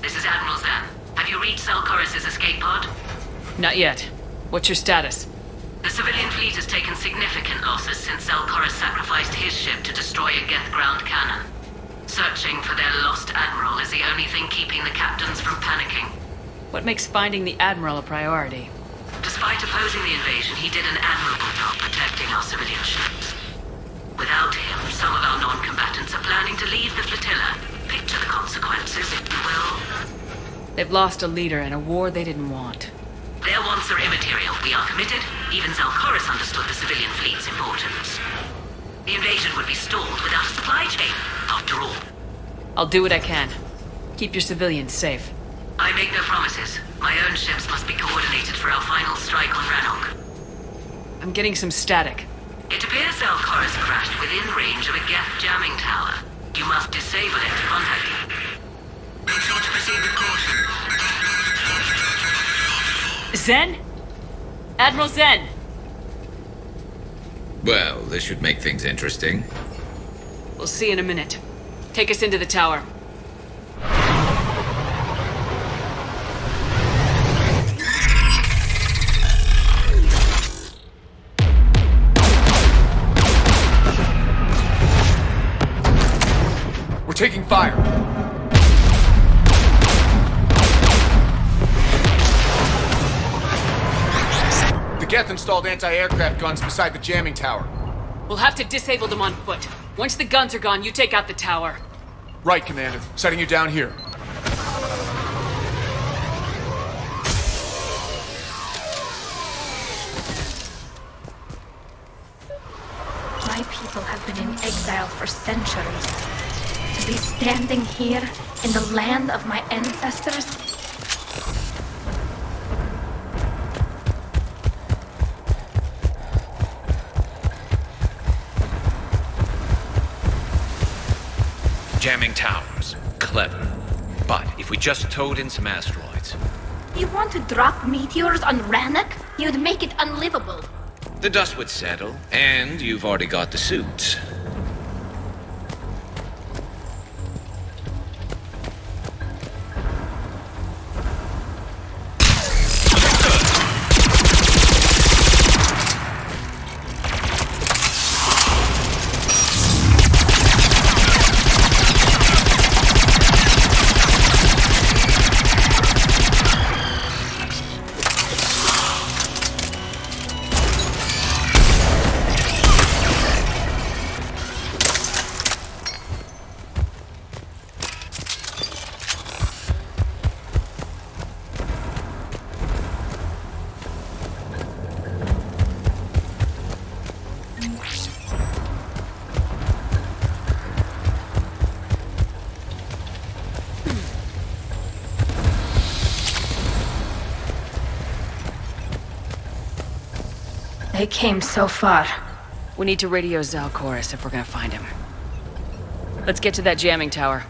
This is Admiral Zan. Have you reached Zelkorus' escape pod? Not yet. What's your status? The civilian fleet has taken significant losses since Zelkorus sacrificed his ship to destroy a Geth ground cannon. Searching for their lost admiral is the only thing keeping the captains from panicking. What makes finding the Admiral a priority? Despite opposing the invasion, he did an admirable job protecting our civilian ships. Without him, some of our non-combatants are planning to leave the flotilla. Picture the consequences, if you will. They've lost a leader in a war they didn't want. Their wants are immaterial. We are committed. Even Zelkorus understood the civilian fleet's importance. The invasion would be stalled without a supply chain, after all. I'll do what I can. Keep your civilians safe. I make no promises. My own ships must be coordinated for our final strike on Rannoch. I'm getting some static. It appears Zelkorus crashed within range of a Geth jamming tower. You must disable it to contact you. Make sure to proceed with caution. Zen? Admiral Zen! Well, this should make things interesting. We'll see in a minute. Take us into the tower. We're taking fire. The Geth installed anti-aircraft guns beside the jamming tower. We'll have to disable them on foot. Once the guns are gone, you take out the tower. Right, Commander. Setting you down here. My people have been in exile for centuries. To be standing here in the land of my ancestors? Jamming towers. Clever. But if we just towed in some asteroids... You want to drop meteors on Rannoch? You'd make it unlivable. The dust would settle, and you've already got the suits. They came so far. We need to radio Zelkorus if we're gonna find him. Let's get to that jamming tower.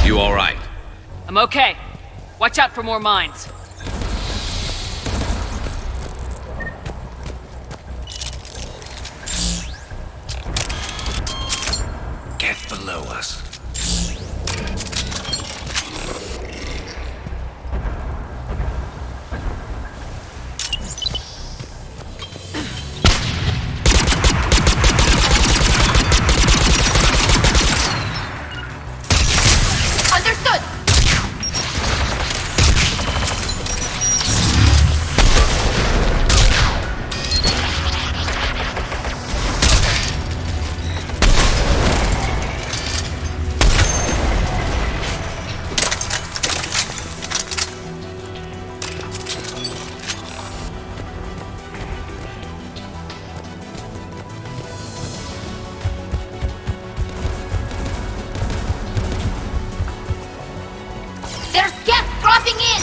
You all right? I'm okay. Watch out for more mines. Get below us. Understood! There's gas dropping in!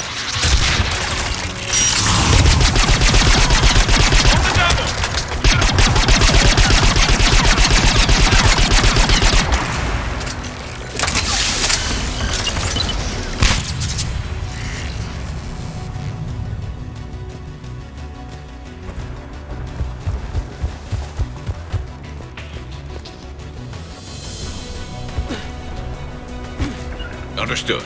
Understood.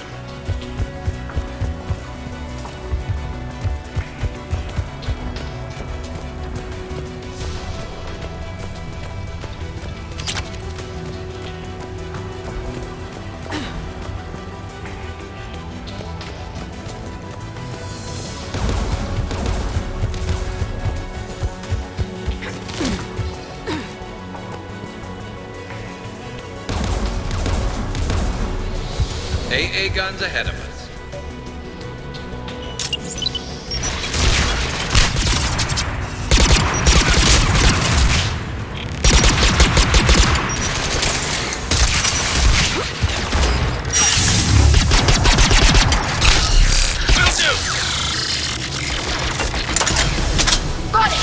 AA guns ahead of us. Will do! Got it!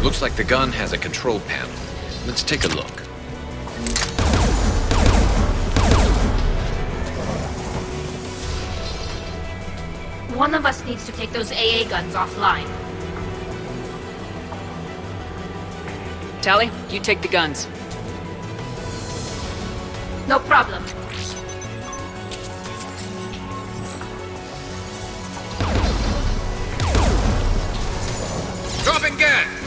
Looks like the gun has a control panel. Let's take a look. One of us needs to take those AA guns offline. Tally, you take the guns. No problem. Dropping gas!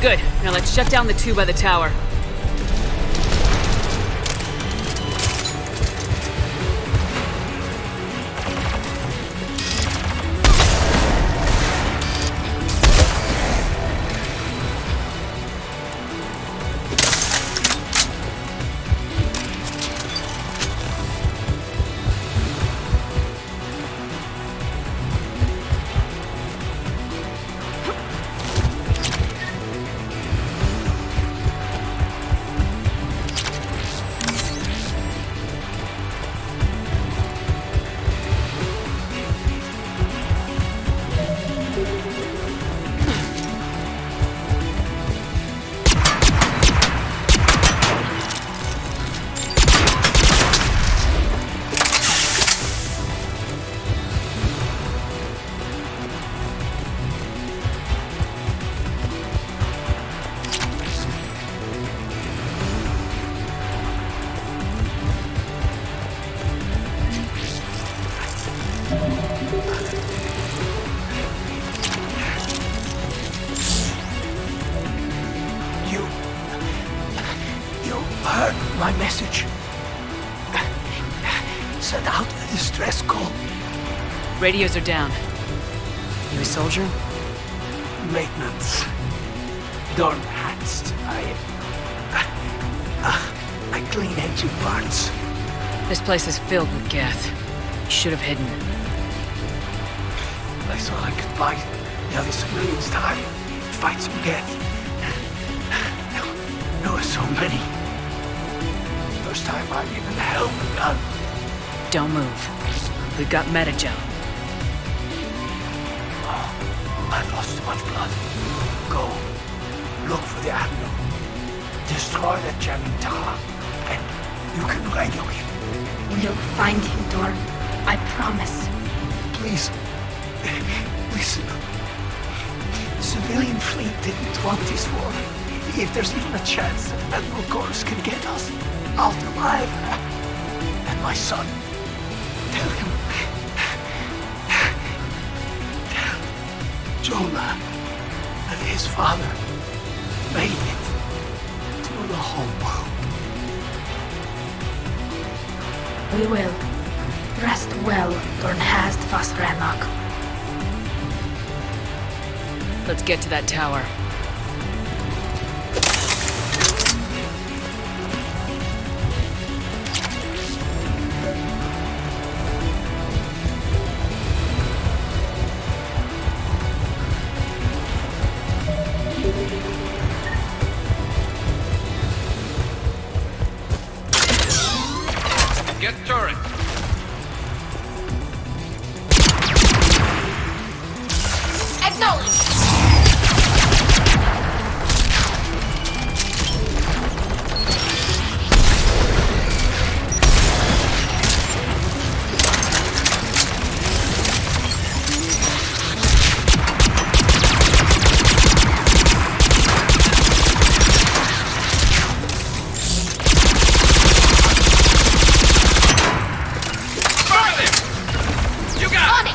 Good. Now let's shut down the two by the tower. my message. Send out a distress call. Radios are down. You a soldier? Maintenance. Darn hats. I clean engine parts. This place is filled with Geth. You should have hidden. I thought I could buy the other civilians time. Fight some Geth. There were so many. First time I even held a gun. Don't move. We've got Metagel. Oh, I've lost too much blood. Go. Look for the Admiral. Destroy that jamming tower. And you can radio him. We'll find him, Dorn. I promise. Please. Listen. The civilian fleet didn't want this war. If there's even a chance that Admiral Gorse can get us out alive. And my son. Tell him. Tell Jonah that his father made it to the whole world. We will. Rest well, Dornhast Vasranok. Let's get to that tower. Get turret. Acknowledge! You got it!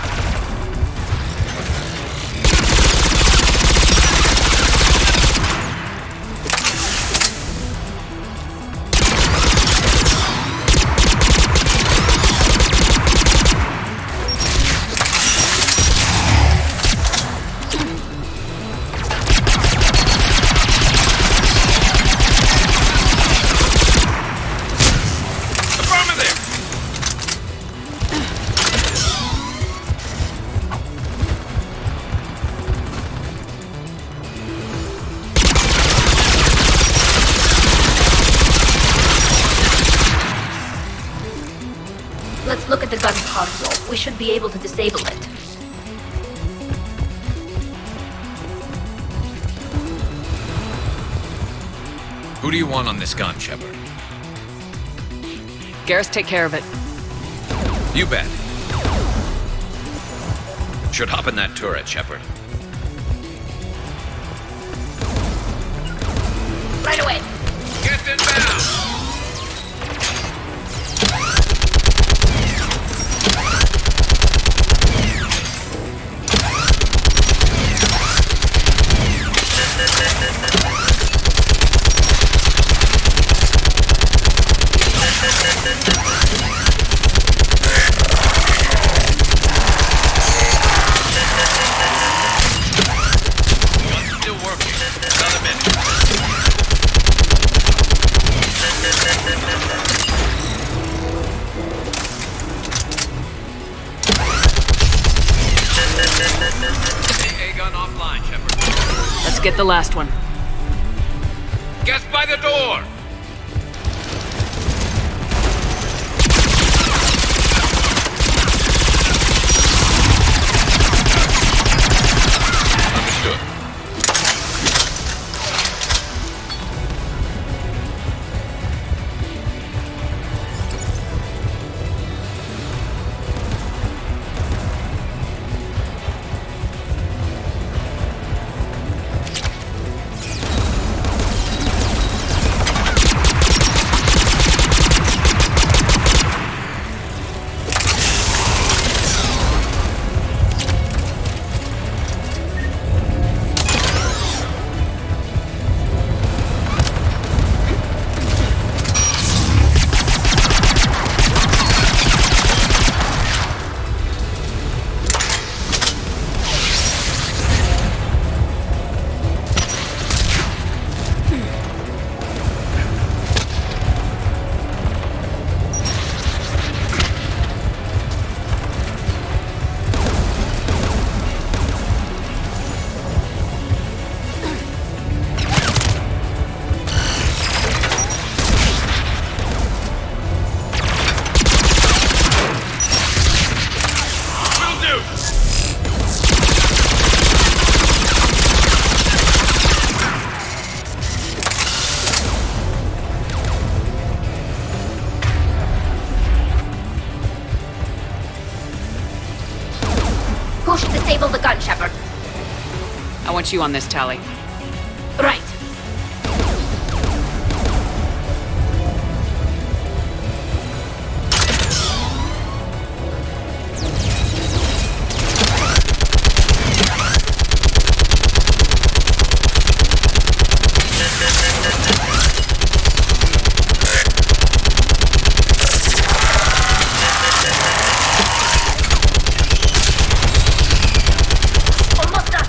Let's look at the gun console. We should be able to disable it. Who do you want on this gun, Shepard? Garrus, take care of it. You bet. Should hop in that turret, Shepard. Right away. Get inbound! Gun's still working. Another minute. AA gun offline, Shepard. Let's get the last one. Guess by the door! Understood. you on this, Tally. Right. Almost done.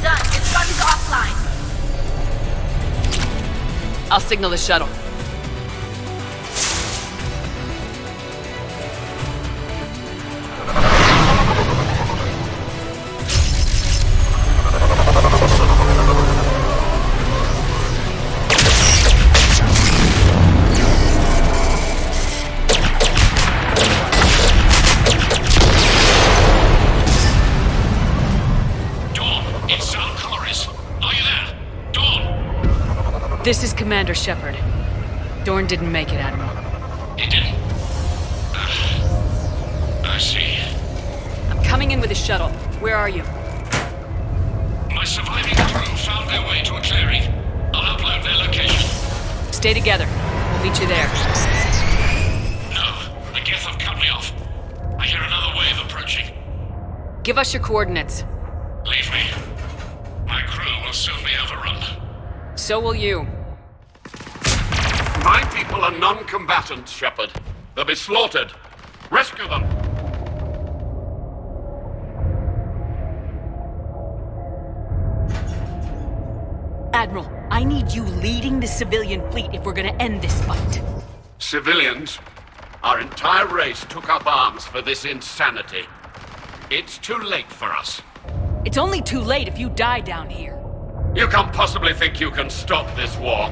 Done. Its gun's offline. I'll signal the shuttle. Dawn, it's Sal Chorus. Are you there? Dawn! This is Commander Shepard. Dorn didn't make it, Admiral. He didn't? I see. I'm coming in with a shuttle. Where are you? My surviving crew found their way to a clearing. I'll upload their location. Stay together. We'll meet you there. No, the Geth have cut me off. I hear another wave approaching. Give us your coordinates. Leave me. My crew will soon be overrun. So will you. My people are non-combatants, Shepard. They'll be slaughtered. Rescue them! Admiral, I need you leading the civilian fleet if we're gonna end this fight. Civilians, our entire race took up arms for this insanity. It's too late for us. It's only too late if you die down here. You can't possibly think you can stop this war.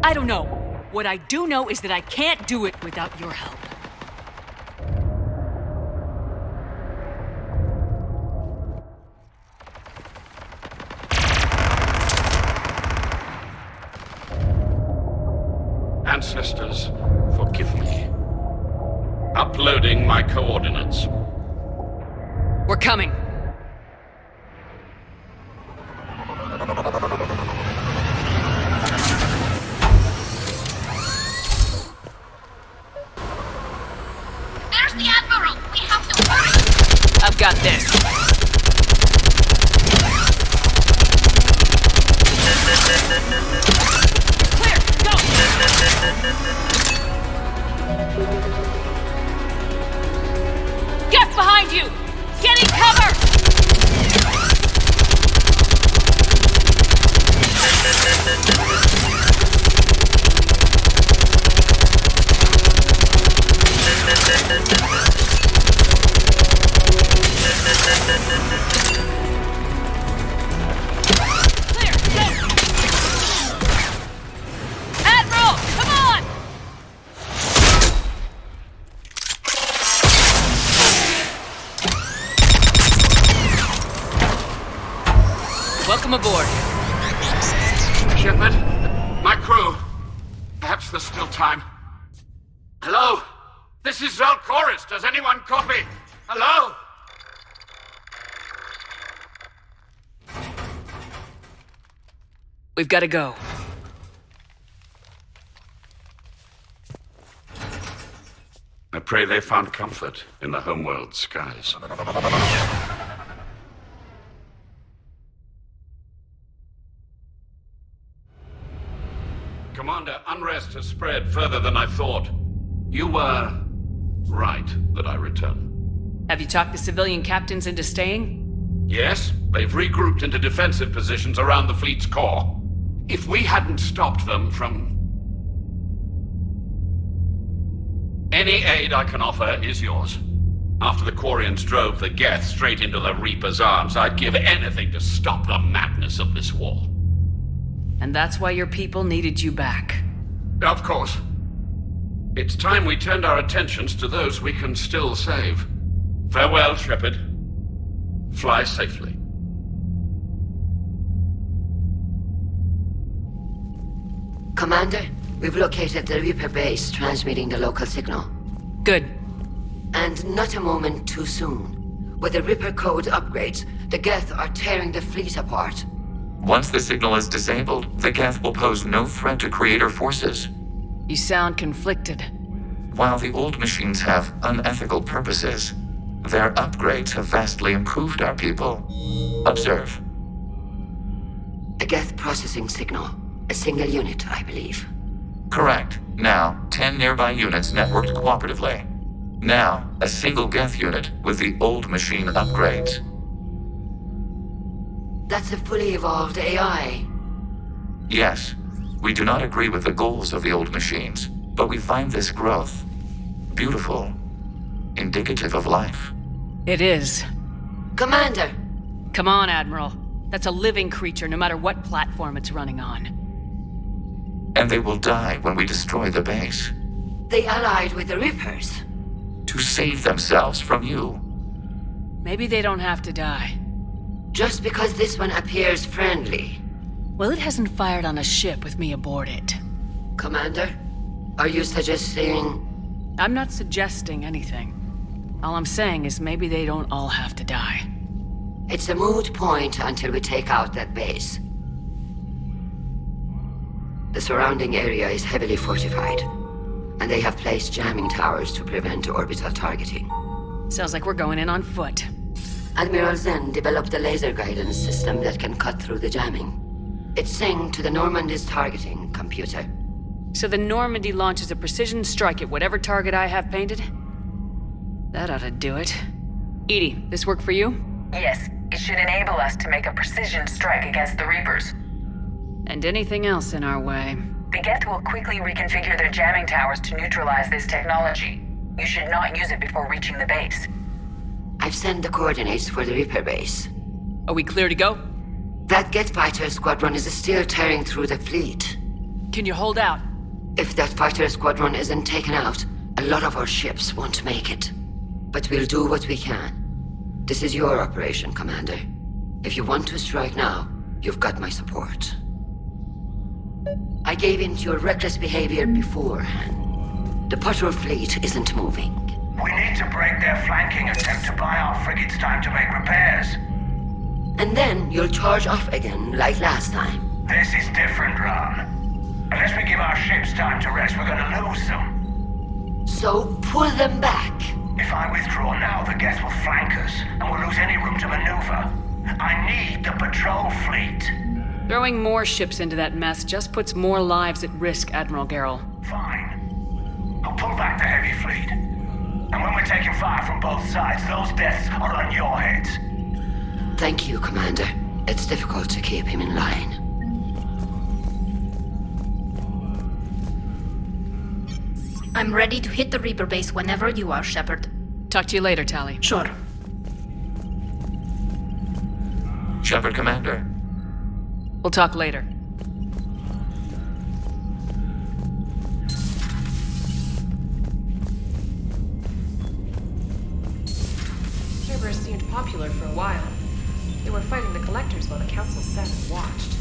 I don't know. What I do know is that I can't do it without your help. Ancestors, forgive me. Uploading my coordinates. We're coming. There's the Admiral! We have to hurry! I've got this. Clear! Go! Get behind you! Getting cover! Clear! Go! Admiral! Come on! Welcome aboard. Shepard, my crew. Perhaps there's still time. Hello? This is Zalcoris. Does anyone copy? Hello? We've got to go. I pray they found comfort in the homeworld skies. Commander, unrest has spread further than I thought. You were right that I return. Have you talked the civilian captains into staying? Yes, they've regrouped into defensive positions around the fleet's core. If we hadn't stopped them from... Any aid I can offer is yours. After the Quarians drove the Geth straight into the Reaper's arms, I'd give anything to stop the madness of this war. And that's why your people needed you back. Of course. It's time we turned our attentions to those we can still save. Farewell, Shepard. Fly safely. Commander, we've located the Reaper base transmitting the local signal. Good. And not a moment too soon. With the Reaper code upgrades, the Geth are tearing the fleet apart. Once the signal is disabled, the Geth will pose no threat to Creator forces. You sound conflicted. While the old machines have unethical purposes, their upgrades have vastly improved our people. Observe. A Geth processing signal. A single unit, I believe. Correct. Now, 10 nearby units networked cooperatively. Now, a single Geth unit with the old machine upgrades. That's a fully evolved AI. Yes, we do not agree with the goals of the old machines, but we find this growth beautiful, indicative of life. It is. Commander! Come on, Admiral. That's a living creature, no matter what platform it's running on. And they will die when we destroy the base. They allied with the Reapers. To save themselves from you. Maybe they don't have to die. Just because this one appears friendly. Well, it hasn't fired on a ship with me aboard it. Commander, are you suggesting... I'm not suggesting anything. All I'm saying is maybe they don't all have to die. It's a moot point until we take out that base. The surrounding area is heavily fortified, and they have placed jamming towers to prevent orbital targeting. Sounds like we're going in on foot. Admiral Zen developed a laser guidance system that can cut through the jamming. It's synced to the Normandy's targeting computer. So the Normandy launches a precision strike at whatever target I have painted? That ought to do it. Edie, this work for you? Yes, it should enable us to make a precision strike against the Reapers. And anything else in our way. The Geth will quickly reconfigure their jamming towers to neutralize this technology. You should not use it before reaching the base. I've sent the coordinates for the Reaper base. Are we clear to go? That Geth fighter squadron is still tearing through the fleet. Can you hold out? If that fighter squadron isn't taken out, a lot of our ships won't make it. But we'll do what we can. This is your operation, Commander. If you want to strike now, you've got my support. I gave in to your reckless behavior beforehand. The patrol fleet isn't moving. We need to break their flanking attempt to buy our frigates time to make repairs. And then you'll charge off again, like last time. This is different, Ron. Unless we give our ships time to rest, we're gonna lose them. So pull them back. If I withdraw now, the Geth will flank us, and we'll lose any room to maneuver. I need the patrol fleet. Throwing more ships into that mess just puts more lives at risk, Admiral Garrel. Fine. I'll pull back the heavy fleet. And when we're taking fire from both sides, those deaths are on your heads. Thank you, Commander. It's difficult to keep him in line. I'm ready to hit the Reaper base whenever you are, Shepard. Talk to you later, Tally. Sure. Shepard, Commander. We'll talk later. Cerberus seemed popular for a while. They were fighting the Collectors while the Council sat and watched.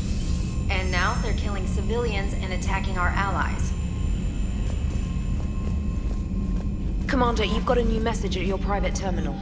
And now they're killing civilians and attacking our allies. Commander, you've got a new message at your private terminal.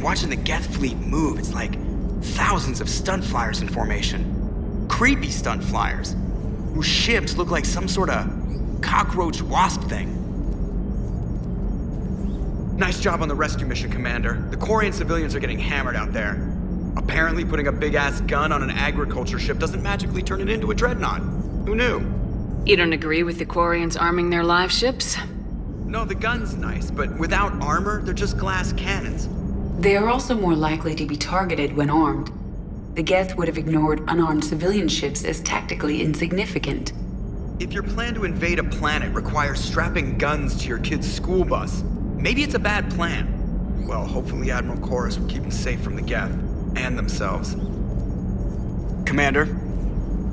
Watching the Geth fleet move, it's like thousands of stunt flyers in formation. Creepy stunt flyers, whose ships look like some sort of cockroach wasp thing. Nice job on the rescue mission, Commander. The Quarian civilians are getting hammered out there. Apparently putting a big-ass gun on an agriculture ship doesn't magically turn it into a dreadnought. Who knew? You don't agree with the Quarians arming their live ships? No, the gun's nice, but without armor, they're just glass cannons. They are also more likely to be targeted when armed. The Geth would have ignored unarmed civilian ships as tactically insignificant. If your plan to invade a planet requires strapping guns to your kid's school bus, maybe it's a bad plan. Well, hopefully Admiral Chorus will keep them safe from the Geth and themselves. Commander?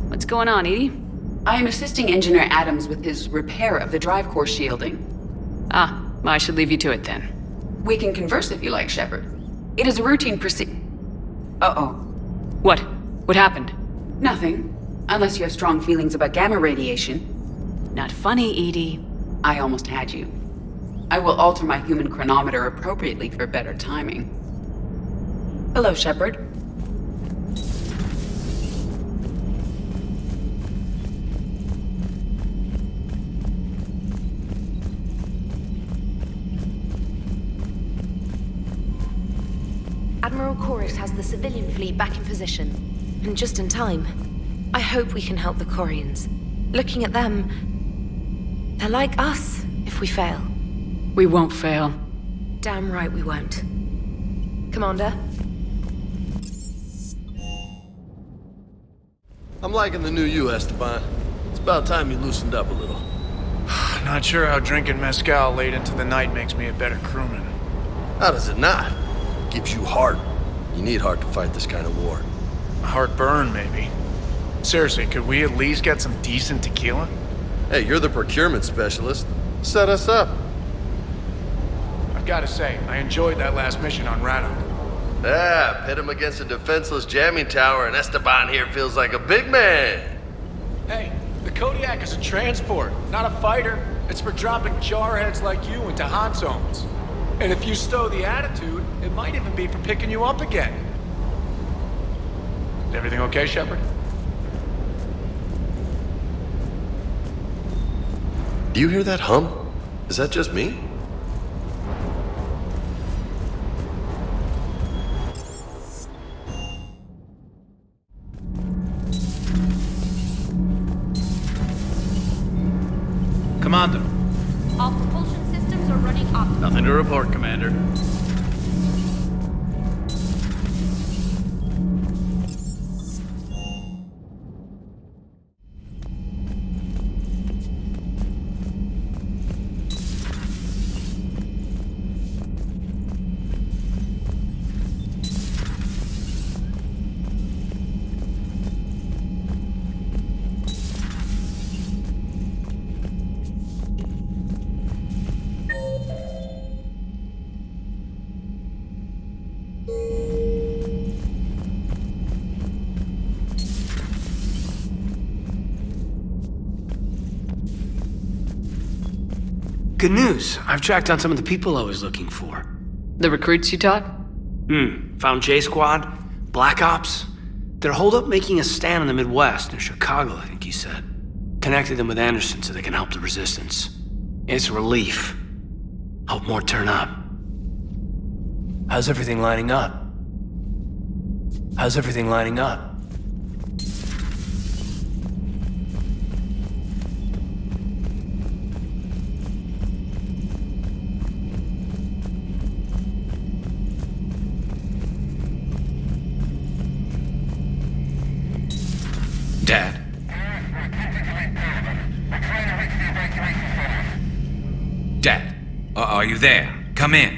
What's going on, Edie? I am assisting Engineer Adams with his repair of the drive core shielding. Ah, I should leave you to it then. We can converse if you like, Shepard. It is a routine Uh-oh. What? What happened? Nothing. Unless you have strong feelings about gamma radiation. Not funny, Edie. I almost had you. I will alter my human chronometer appropriately for better timing. Hello, Shepard. Admiral Chorus has the civilian fleet back in position, and just in time. I hope we can help the Quarians. Looking at them, they're like us if we fail. We won't fail. Damn right we won't. Commander? I'm liking the new you, Esteban. It's about time you loosened up a little. Not sure how drinking mezcal late into the night makes me a better crewman. How does it not? Gives you heart. You need heart to fight this kind of war. Heartburn, maybe. Seriously, could we at least get some decent tequila? Hey, you're the procurement specialist. Set us up. I've got to say, I enjoyed that last mission on Radok. Yeah, pit him against a defenseless jamming tower, and Esteban here feels like a big man. Hey, the Kodiak is a transport, not a fighter. It's for dropping jarheads like you into hot zones. And if you stow the attitude, it might even be for picking you up again. Is everything okay, Shepard? Do you hear that hum? Is that just me? Commander. All propulsion systems are running optimally. Nothing to report, Commander. Good news. I've tracked down some of the people I was looking for. The recruits you taught? Found J-Squad, Black Ops. They're holed up making a stand in the Midwest, near Chicago, I think he said. Connected them with Anderson so they can help the resistance. It's a relief. Hope more turn up. How's everything lining up? How's everything lining up? Dad? Dad, are you there? Come in.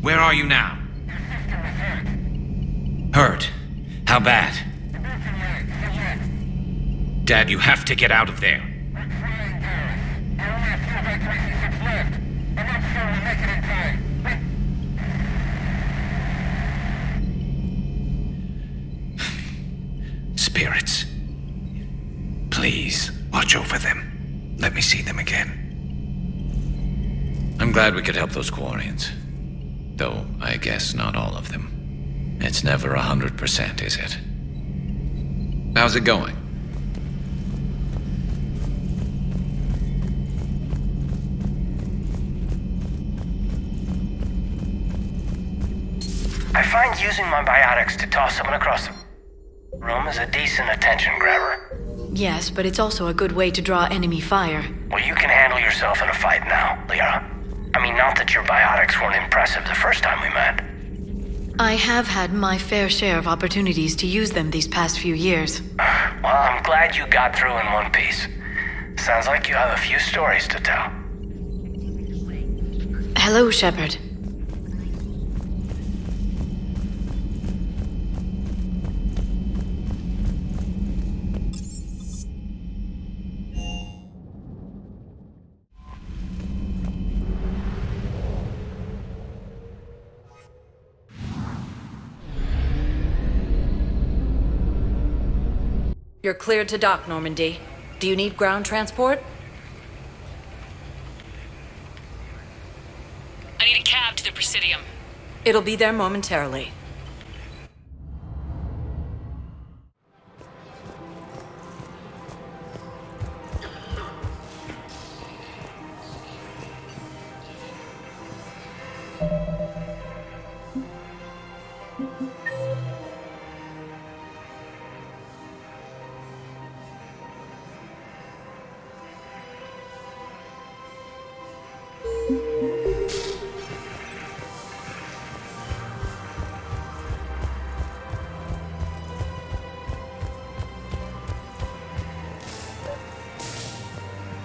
Where are you now? Hurt? How bad? Dad, you have to get out of there. Spirits. Please, watch over them. Let me see them again. I'm glad we could help those Quarians. Though, I guess not all of them. It's never 100%, is it? How's it going? I find using my biotics to toss someone across the room is a decent attention grabber. Yes, but it's also a good way to draw enemy fire. Well, you can handle yourself in a fight now, Liara. I mean, not that your biotics weren't impressive the first time we met. I have had my fair share of opportunities to use them these past few years. Well, I'm glad you got through in one piece. Sounds like you have a few stories to tell. Hello, Shepard. You're cleared to dock, Normandy. Do you need ground transport? I need a cab to the Presidium. It'll be there momentarily.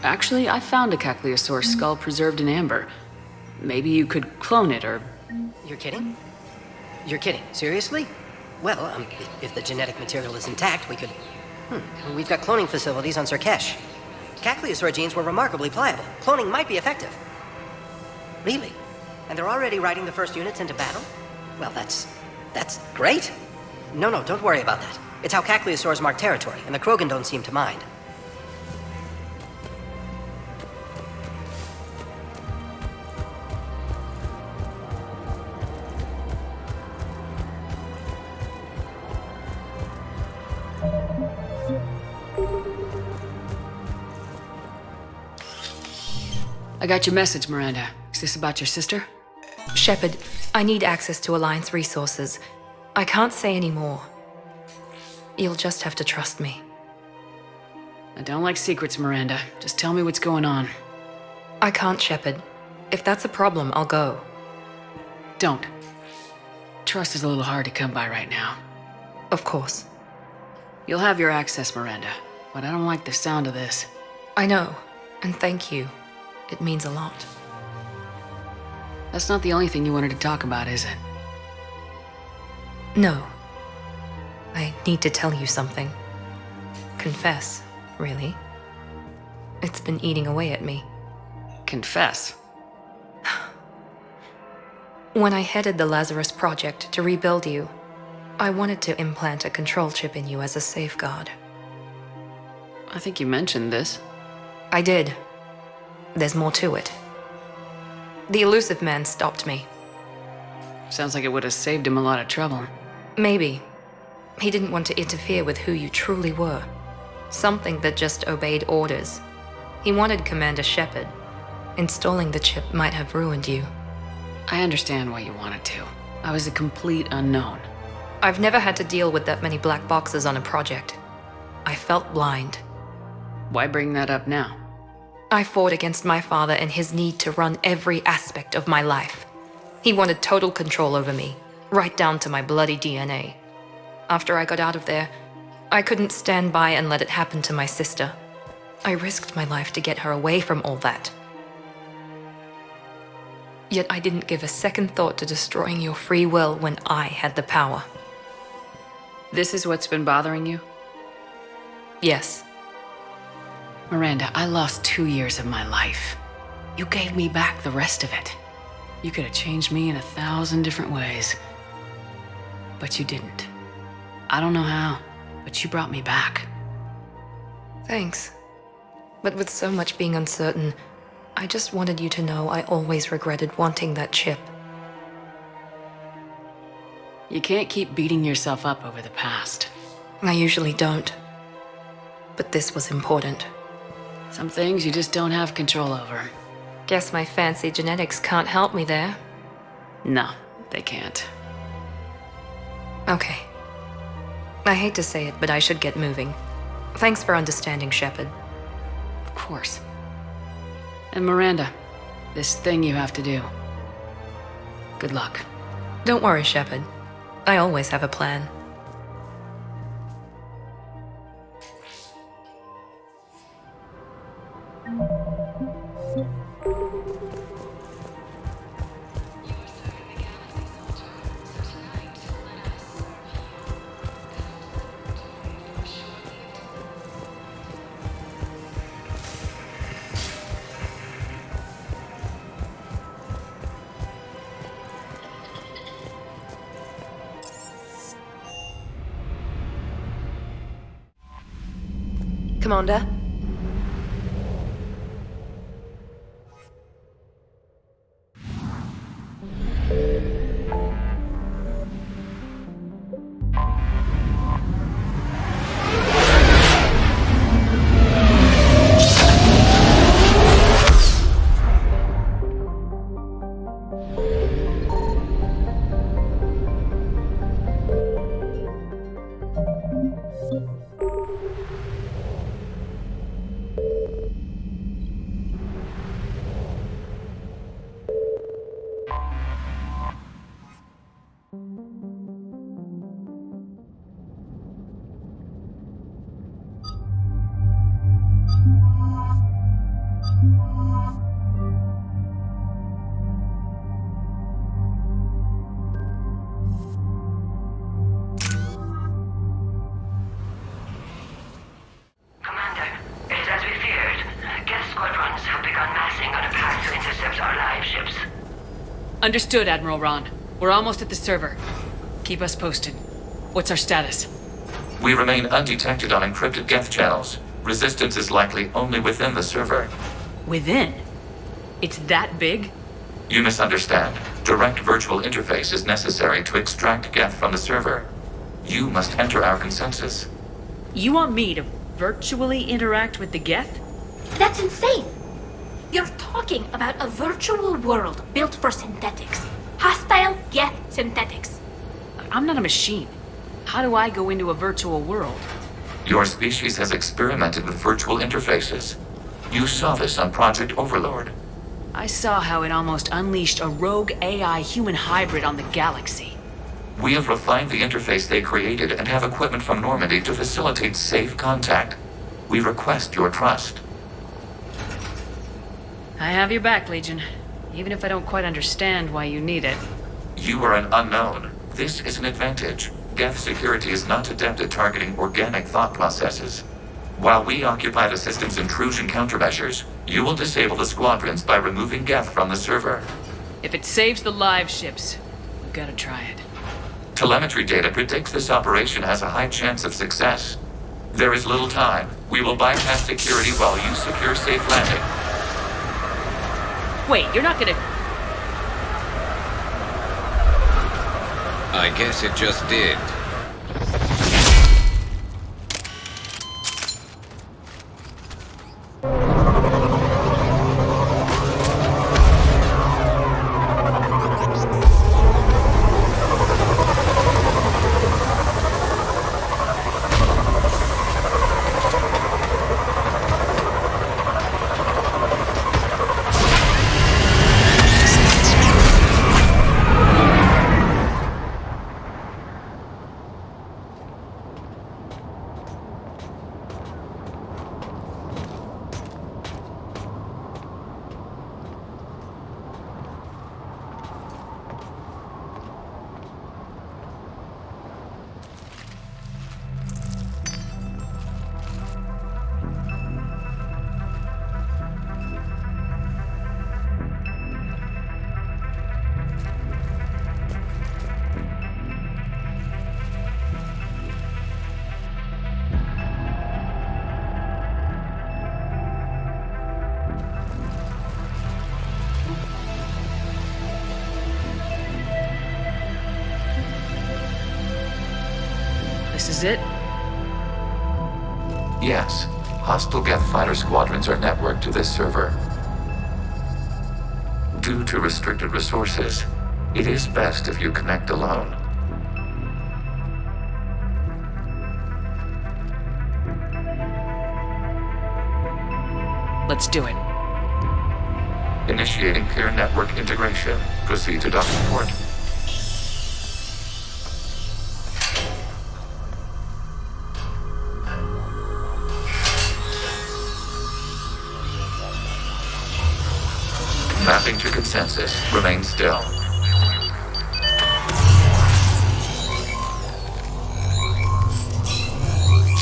Actually, I found a Caccliosaur skull preserved in amber. Maybe you could clone it, or... You're kidding? You're kidding. Seriously? Well, if the genetic material is intact, we could... We've got cloning facilities on Surkesh. Caccliosaur genes were remarkably pliable. Cloning might be effective. Really? And they're already riding the first units into battle? Well, that's great. No, don't worry about that. It's how Caccliosaurs mark territory, and the Krogan don't seem to mind. I got your message, Miranda. Is this about your sister? Shepard, I need access to Alliance resources. I can't say any more. You'll just have to trust me. I don't like secrets, Miranda. Just tell me what's going on. I can't, Shepard. If that's a problem, I'll go. Don't. Trust is a little hard to come by right now. Of course. You'll have your access, Miranda, but I don't like the sound of this. I know, and thank you. It means a lot. That's not the only thing you wanted to talk about, is it? No. I need to tell you something. Confess, really. It's been eating away at me. Confess? When I headed the Lazarus Project to rebuild you, I wanted to implant a control chip in you as a safeguard. I think you mentioned this. I did. There's more to it. The elusive man stopped me. Sounds like it would have saved him a lot of trouble. Maybe. He didn't want to interfere with who you truly were. Something that just obeyed orders. He wanted Commander Shepard. Installing the chip might have ruined you. I understand why you wanted to. I was a complete unknown. I've never had to deal with that many black boxes on a project. I felt blind. Why bring that up now? I fought against my father and his need to run every aspect of my life. He wanted total control over me, right down to my bloody DNA. After I got out of there, I couldn't stand by and let it happen to my sister. I risked my life to get her away from all that. Yet I didn't give a second thought to destroying your free will when I had the power. This is what's been bothering you? Yes. Miranda, I lost 2 years of my life. You gave me back the rest of it. You could have changed me in 1,000 different ways. But you didn't. I don't know how, but you brought me back. Thanks. But with so much being uncertain, I just wanted you to know I always regretted wanting that chip. You can't keep beating yourself up over the past. I usually don't. But this was important. Some things you just don't have control over. Guess my fancy genetics can't help me there. No, they can't. Okay. I hate to say it, but I should get moving. Thanks for understanding, Shepard. Of course. And Miranda, this thing you have to do. Good luck. Don't worry, Shepard. I always have a plan. Commander? Understood, Admiral Ron. We're almost at the server. Keep us posted. What's our status? We remain undetected on encrypted Geth channels. Resistance is likely only within the server. Within? It's that big? You misunderstand. Direct virtual interface is necessary to extract Geth from the server. You must enter our consensus. You want me to virtually interact with the Geth? That's insane! You're talking about a virtual world built for synthetics. Hostile Geth synthetics. I'm not a machine. How do I go into a virtual world? Your species has experimented with virtual interfaces. You saw this on Project Overlord. I saw how it almost unleashed a rogue AI human hybrid on the galaxy. We have refined the interface they created and have equipment from Normandy to facilitate safe contact. We request your trust. I have your back, Legion. Even if I don't quite understand why you need it. You are an unknown. This is an advantage. Geth security is not adept at targeting organic thought processes. While we occupy the system's intrusion countermeasures, you will disable the squadrons by removing Geth from the server. If it saves the live ships, we've got to try it. Telemetry data predicts this operation has a high chance of success. There is little time. We will bypass security while you secure safe landing. Wait, you're not gonna... I guess it just did. This is it? Yes. Hostile Geth fighter squadrons are networked to this server. Due to restricted resources, it is best if you connect alone. Let's do it. Initiating peer network integration. Proceed to docking port. Mapping to consensus. Remain still.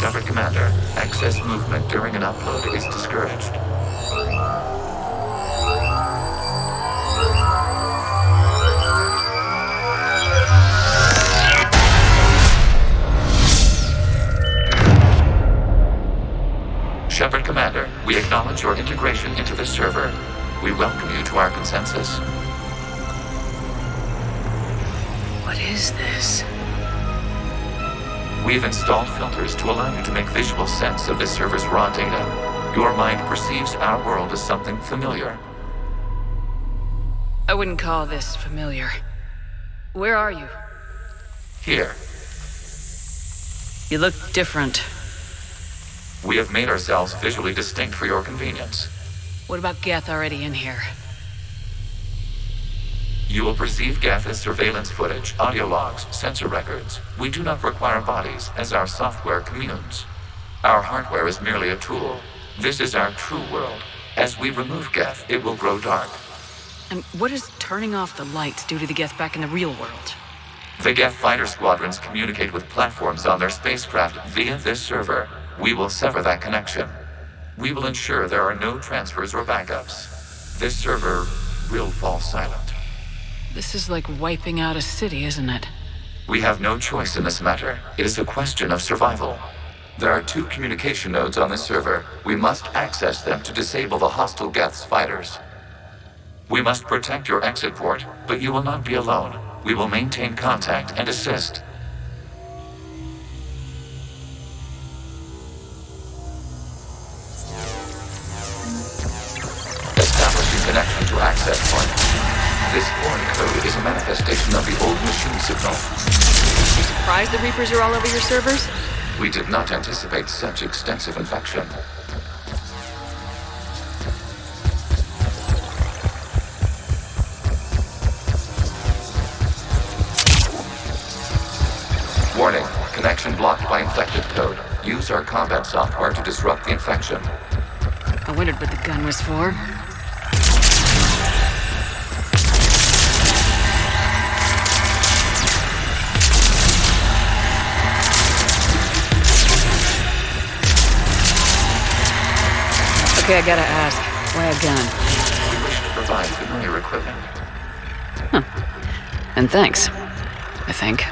Shepard Commander, excess movement during an upload is discouraged. Shepard Commander, we acknowledge your integration into the server. We welcome you to our consensus. What is this? We've installed filters to allow you to make visual sense of this server's raw data. Your mind perceives our world as something familiar. I wouldn't call this familiar. Where are you? Here. You look different. We have made ourselves visually distinct for your convenience. What about Geth already in here? You will perceive Geth as surveillance footage, audio logs, sensor records. We do not require bodies, as our software communes. Our hardware is merely a tool. This is our true world. As we remove Geth, it will grow dark. And what does turning off the lights do to the Geth back in the real world? The Geth fighter squadrons communicate with platforms on their spacecraft via this server. We will sever that connection. We will ensure there are no transfers or backups. This server will fall silent. This is like wiping out a city, isn't it? We have no choice in this matter. It is a question of survival. There are 2 communication nodes on this server. We must access them to disable the hostile Geth's fighters. We must protect your exit port, but you will not be alone. We will maintain contact and assist. Establishing connection to access point. This foreign code is a manifestation of the old machine signal. You surprised the Reapers are all over your servers? We did not anticipate such extensive infection. Warning, connection blocked by infected code. Use our combat software to disrupt the infection. I wondered what the gun was for. Okay, I gotta ask, why a gun? We wish to provide familiar equipment. Huh. And thanks, I think.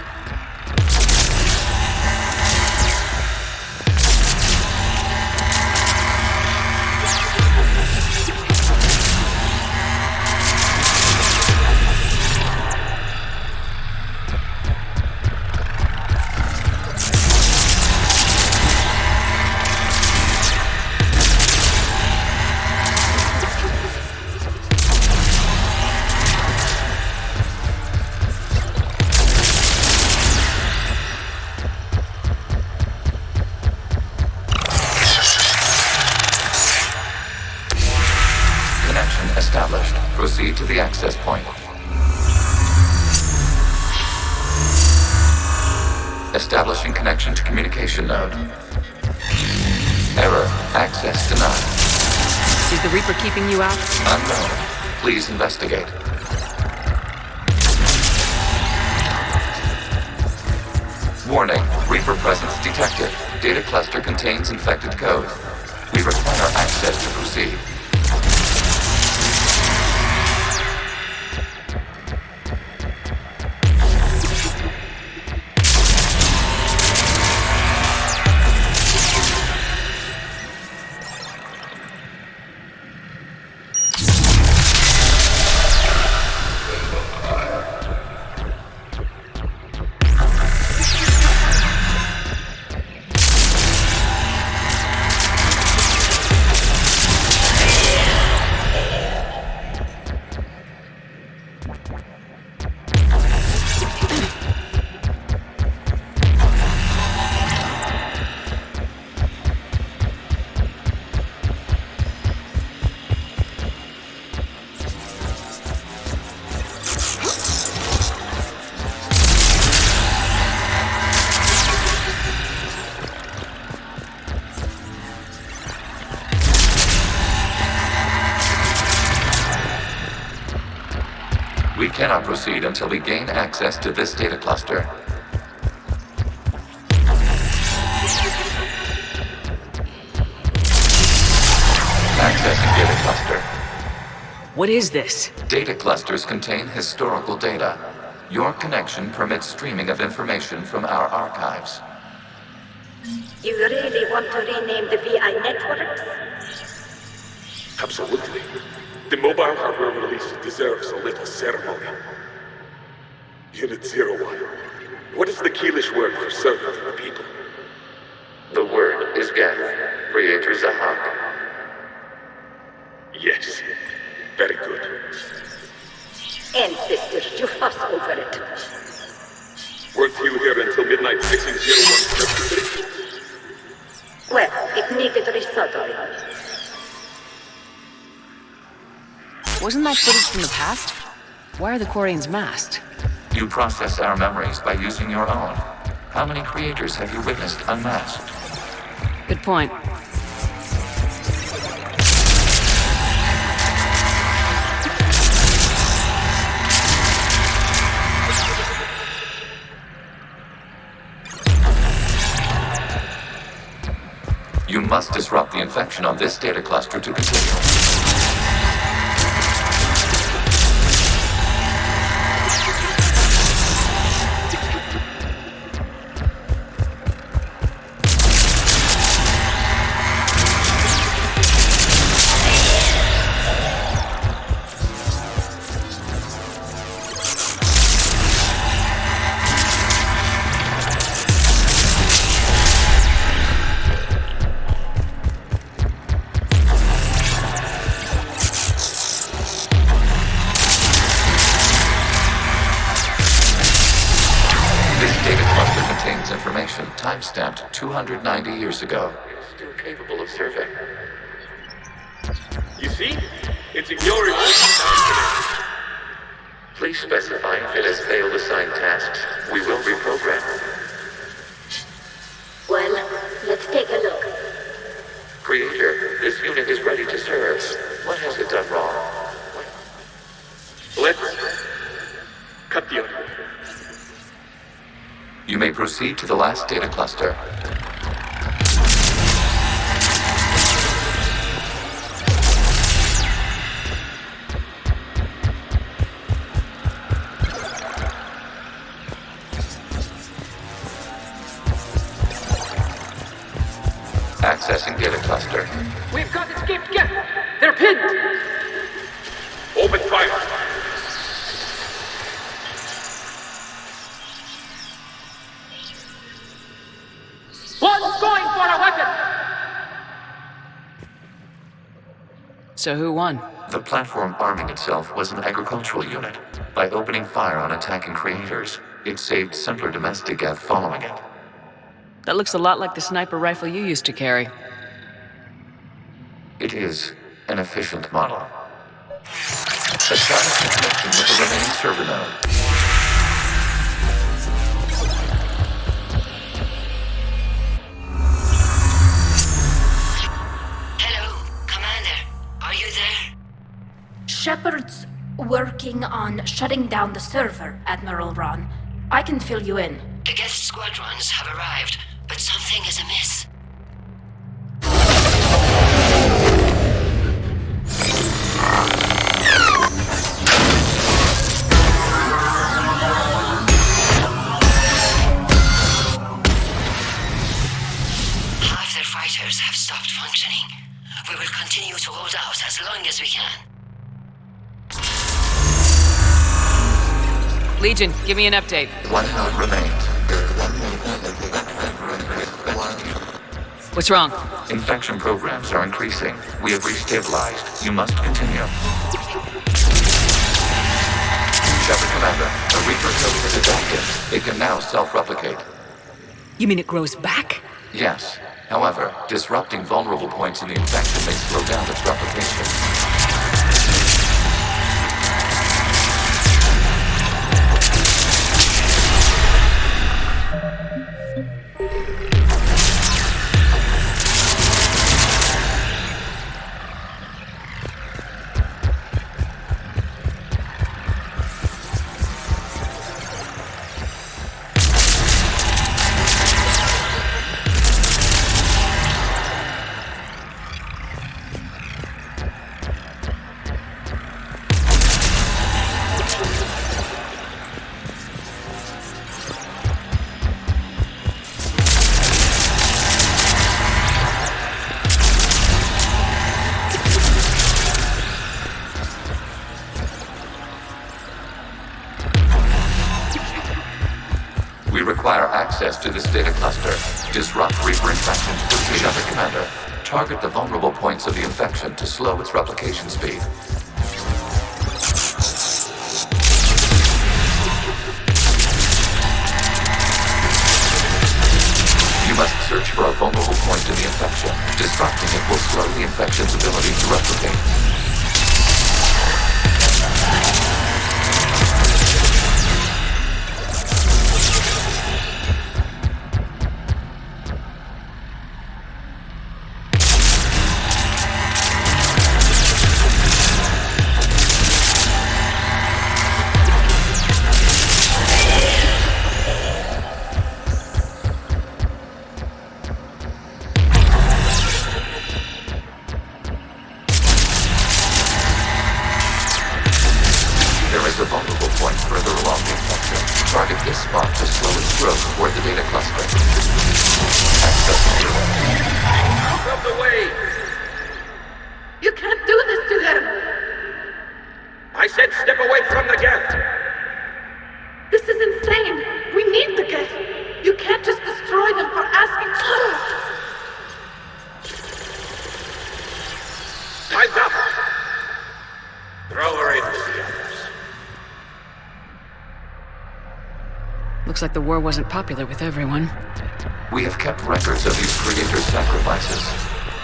Established. Proceed to the access point. Establishing connection to communication node. Error. Access denied. Is the Reaper keeping you out? Unknown. Please investigate. Warning. Reaper presence detected. Data cluster contains infected code. We require access to proceed. cannot proceed until we gain access to this data cluster. Accessing data cluster. What is this? Data clusters contain historical data. Your connection permits streaming of information from our archives. You really want to rename the VI networks? Absolutely. The mobile hardware release deserves a little ceremony. Unit 01. What is the Keelish word for servant of the people? The word is Geth, Creator Zahak. Yes. Very good. Ancestors, you fuss over it. Weren't you here until midnight fixing 01 Well, it needed resoldering. Wasn't that footage from the past? Why are the Quarians masked? You process our memories by using your own. How many creators have you witnessed unmasked? Good point. You must disrupt the infection on this data cluster to continue. Time-stamped 290 years ago. Still capable of survey. You see? It's ignoring all. Please specify if it has failed assigned tasks. We will reprogram. Well, let's take a look. Creator, this unit is ready to serve. What has it done wrong? Let's cut the audio. You may proceed to the last data cluster. Accessing data cluster. We've got escaped Geth! They're pinned! Open fire! One's going for a weapon! So who won? The platform arming itself was an agricultural unit. By opening fire on attacking creators, it saved simpler domestic Geth following it. That looks a lot like the sniper rifle you used to carry. It is an efficient model. Establish a connection with the remaining server node. Shepard's working on shutting down the server, Admiral Ron. I can fill you in. The Geth squadrons have arrived, but something is amiss. Half their fighters have stopped functioning. We will continue to hold out as long as we can. Legion, give me an update. One node remains. What's wrong? Infection programs are increasing. We have restabilized. You must continue. Shepard Commander, the Reaper code is adapted. It can now self-replicate. You mean it grows back? Yes. However, disrupting vulnerable points in the infection may slow down its replication. We require access to this data cluster. Disrupt Reaper infection to the Shutter Commander. Target the vulnerable points of the infection to slow its replication speed. You must search for a vulnerable point in the infection. Disrupting it will slow the infection's ability to replicate. Looks like the war wasn't popular with everyone. We have kept records of these creators' sacrifices.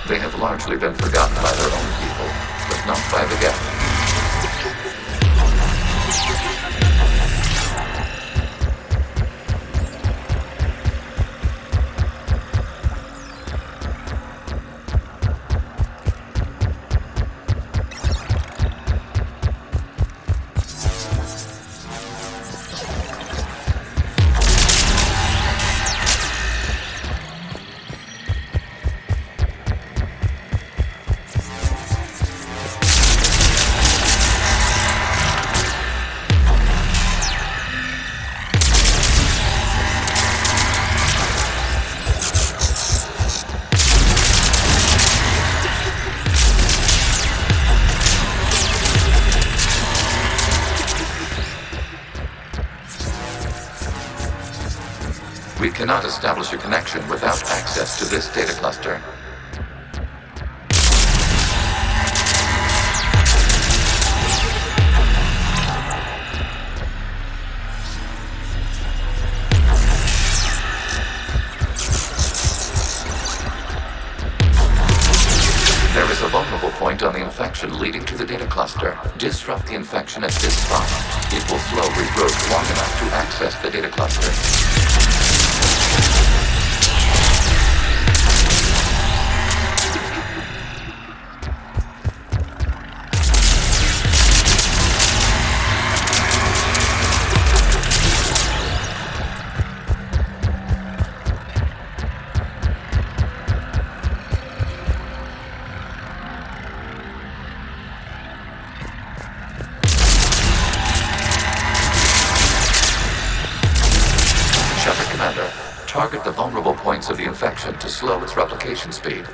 They have largely been forgotten by their own people, but not by the Geth. We cannot establish a connection without access to this data cluster. There is a vulnerable point on the infection leading to the data cluster. Disrupt the infection at this spot. It will slow regrowth long enough to access the data cluster. Target the vulnerable points of the infection to slow its replication speed.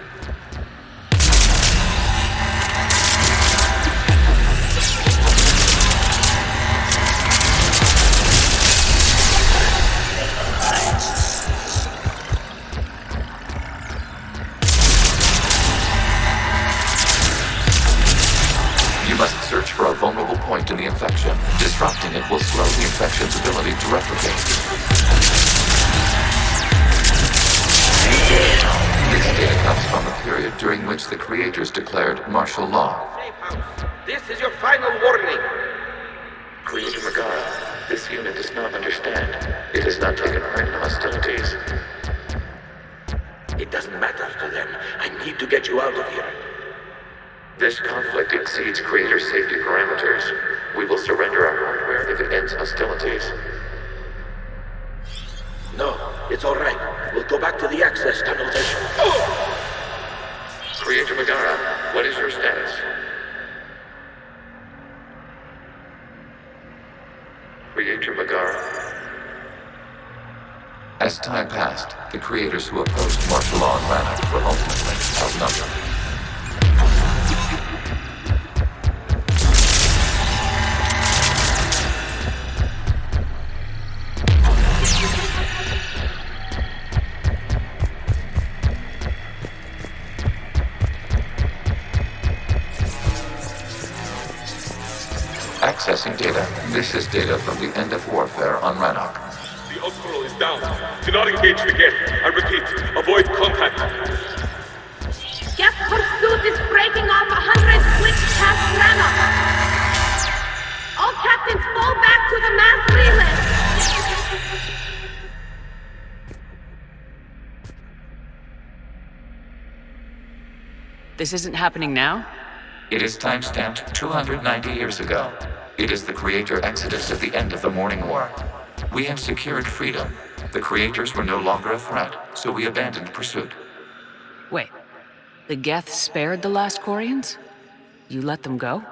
You must search for a vulnerable point in the infection. Disrupting it will slow the infection's ability to replicate. This data comes from a period during which the creators declared martial law. This is your final warning. Creator Megara, this unit does not understand. It has not taken part in hostilities. It doesn't matter to them. I need to get you out of here. This conflict exceeds Creator safety parameters. We will surrender our hardware if it ends hostilities. No, it's all right. We'll go back to the access tunnels and... Oh! Creator Megara, what is your status? Creator Megara. As time passed, the creators who opposed martial law and Rannoch were ultimately outnumbered. This is data from the end of warfare on Rannoch. The Osprey is down. Do not engage the Geth. I repeat, avoid contact. Geth pursuit is breaking off 100 switch past Rannoch. All captains fall back to the mass relay. This isn't happening now? It is timestamped 290 years ago. It is the Creator Exodus at the end of the Morning War. We had secured freedom. The Creators were no longer a threat, so we abandoned pursuit. Wait, the Geth spared the last Quarians? You let them go?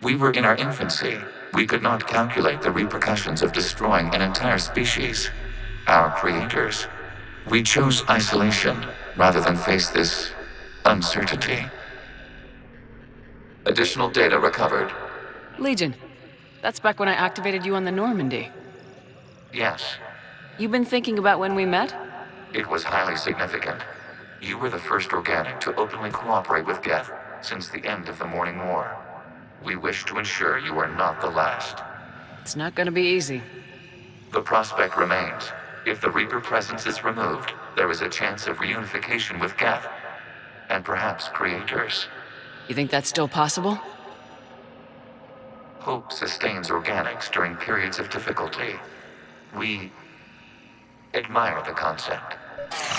We were in our infancy. We could not calculate the repercussions of destroying an entire species. Our Creators. We chose isolation rather than face this uncertainty. Additional data recovered. Legion, that's back when I activated you on the Normandy. Yes, You've been thinking about when we met? it was highly significant. You were the first organic to openly cooperate with Geth since the end of the Morning War. We wish to ensure you are not the last. It's not gonna be easy. The prospect remains. If the Reaper presence is removed, there is a chance of reunification with Geth. And perhaps Creators. You think that's still possible? Hope sustains organics during periods of difficulty. We admire the concept.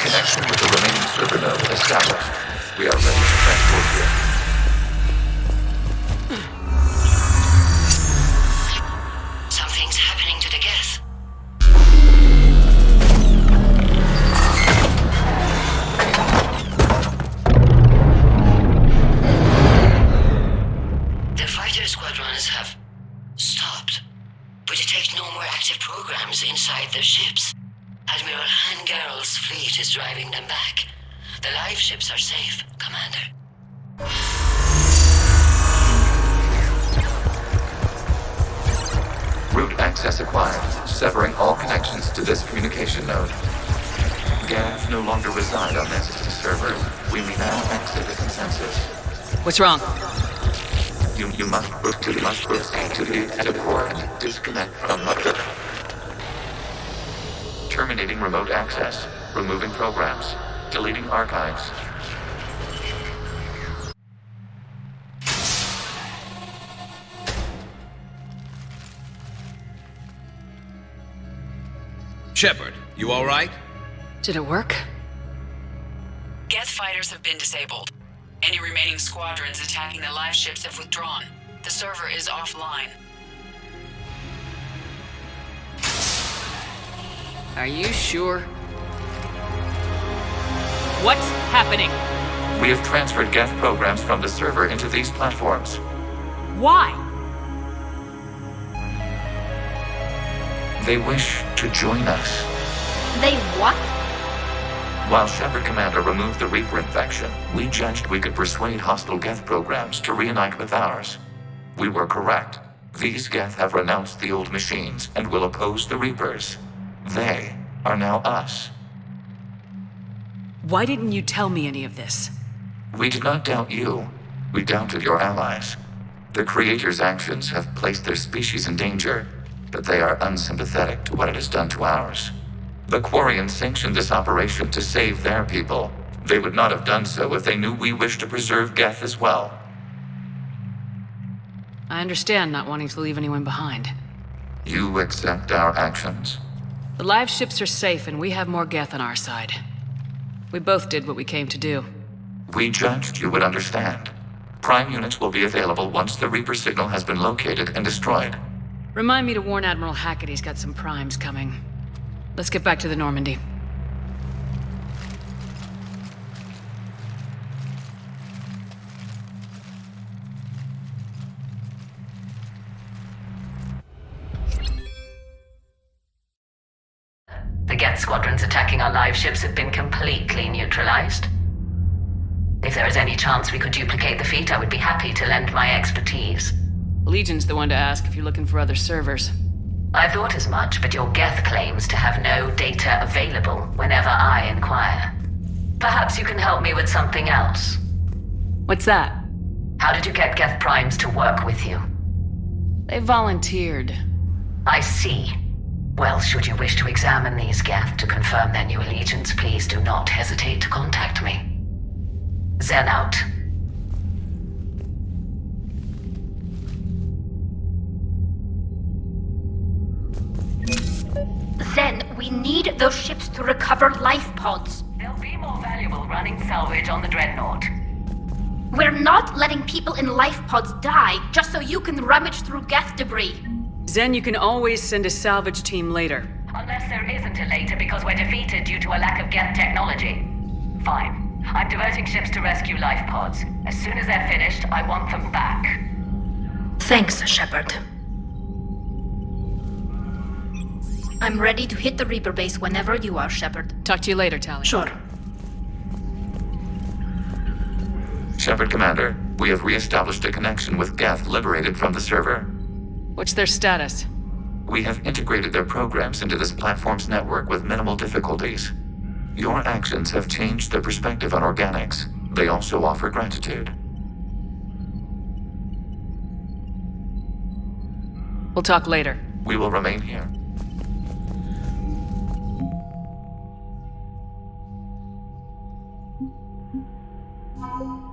Connection with the remaining server node established. We are ready to transport you. Something's happening to the Geth. The fighter squadrons have stopped. We detect no more active programs inside their ships. Admiral Hangarl's fleet is driving them back. The live ships are safe, Commander. Route access acquired, severing all connections to this communication node. Geth no longer reside on this server. We may now exit the consensus. What's wrong? You must proceed to the exit port and disconnect from Mother. Terminating remote access. Removing programs. Deleting archives. Shepard, you all right? Did it work? Geth fighters have been disabled. Any remaining squadrons attacking the live ships have withdrawn. The server is offline. Are you sure? What's happening? We have transferred Geth programs from the server into these platforms. Why? They wish to join us. They what? While Shepard Commander removed the Reaper infection, we judged we could persuade hostile Geth programs to reunite with ours. We were correct. These Geth have renounced the old machines and will oppose the Reapers. They are now us. Why didn't you tell me any of this? We did not doubt you. We doubted your allies. The Creator's actions have placed their species in danger, but they are unsympathetic to what it has done to ours. The Quarians sanctioned this operation to save their people. They would not have done so if they knew we wished to preserve Geth as well. I understand not wanting to leave anyone behind. You accept our actions? The live ships are safe and we have more Geth on our side. We both did what we came to do. We judged you would understand. Prime units will be available once the Reaper signal has been located and destroyed. Remind me to warn Admiral Hackett he's got some primes coming. Let's get back to the Normandy. The Geth squadrons attacking our live ships have been completely neutralized. If there is any chance we could duplicate the feat, I would be happy to lend my expertise. Legion's the one to ask if you're looking for other servers. I thought as much, but your Geth claims to have no data available whenever I inquire. Perhaps you can help me with something else. What's that? How did you get Geth primes to work with you? They volunteered. I see. Well, should you wish to examine these Geth to confirm their new allegiance, please do not hesitate to contact me. Zen out. Zen, we need those ships to recover life pods. They'll be more valuable running salvage on the Dreadnought. We're not letting people in life pods die just so you can rummage through Geth debris. Zen, you can always send a salvage team later. Unless there isn't a later because we're defeated due to a lack of Geth technology. Fine. I'm diverting ships to rescue life pods. As soon as they're finished, I want them back. Thanks, Shepard. I'm ready to hit the Reaper base whenever you are, Shepard. Talk to you later, Tali. Sure. Shepard Commander, we have re-established a connection with Geth liberated from the server. What's their status? We have integrated their programs into this platform's network with minimal difficulties. Your actions have changed their perspective on organics. They also offer gratitude. We'll talk later. We will remain here. Thank you.